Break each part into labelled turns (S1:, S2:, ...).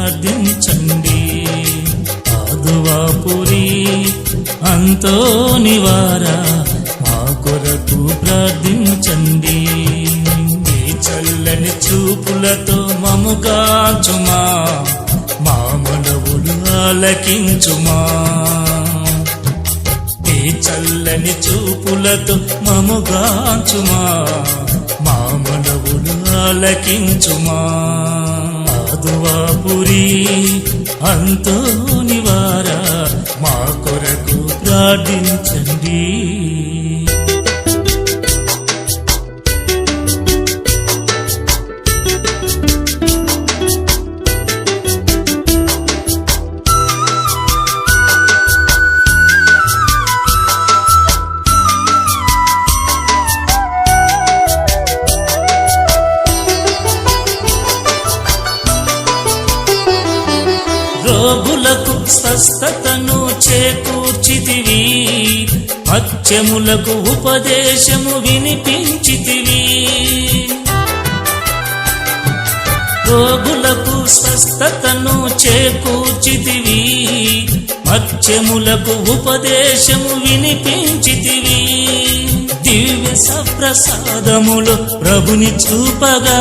S1: ప్రార్థించండి. ఆదువాపురి అంతోని వారా మా కొరకు ప్రార్థించండి. ఈ చల్లని చూపులతో మముగాచుమా, మా మనవులు ఆలకించుమా. ఈ చల్లని చూపులతో మముగాచుమా, మా మనవులు ఆలకించుమా. ఆదువాపురి అంతోని వారా మా కొరకు ప్రార్థించండి. రోగులకు స్వస్థతను చేకూర్చితివి, మత్స్యములకు ఉపదేశము వినిపించితివి. రోగులకు స్వస్థతను చేకూర్చితివి, మత్స్యములకు ఉపదేశము వినిపించితివి. దివ్య సప్రసాదములు ప్రభుని చూపగా,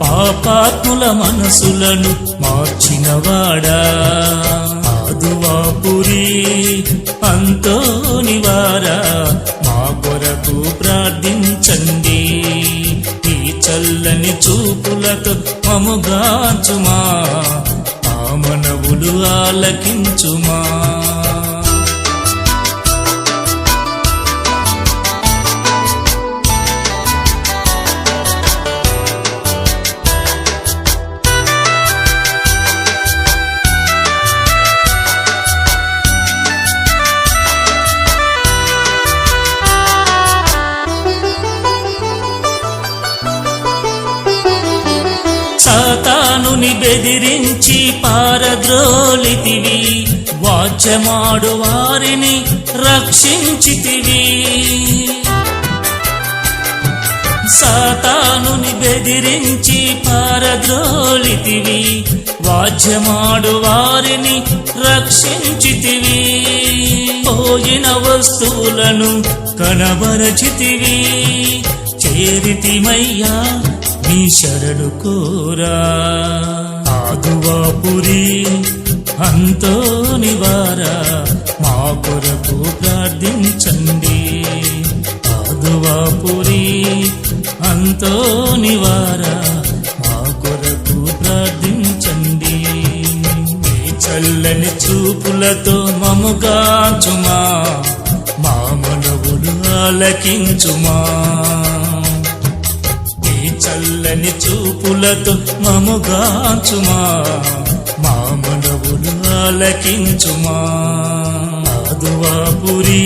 S1: పాపాత్ముల మనసులను మార్చినవాడా. ఆదువాపురి అంతోని వారా మా కొరకు ప్రార్థించండి. ఈ చల్లని చూపులతో మముగాచుమా, మా మనవులు ఆలకించుమా. సాతానుని బెదిరించి పారద్రోలితివి, వాచ్యమాడు వారిని రక్షించితివి. సాతానుని బెదిరించి పారద్రోలితివి, వాచ్యమాడు వారిని రక్షించితివి. పోయిన వస్తువులను కనబరచితివి, చేరితిమయ్యా నీ శరణు కోరా. ఆదువాపురి అంతోని వారా మా కొరకు ప్రార్థించండి. ఆదువాపురి అంతోని వారా మా కొరకు ప్రార్థించండి. ఈ చల్లని చూపులతో మముగాచుమా, మా మనవులు ఆలకించుమా. చల్లని చూపులతో మముగాచుమా, మా మనవులు ఆలకించుమా. ఆదువాపురి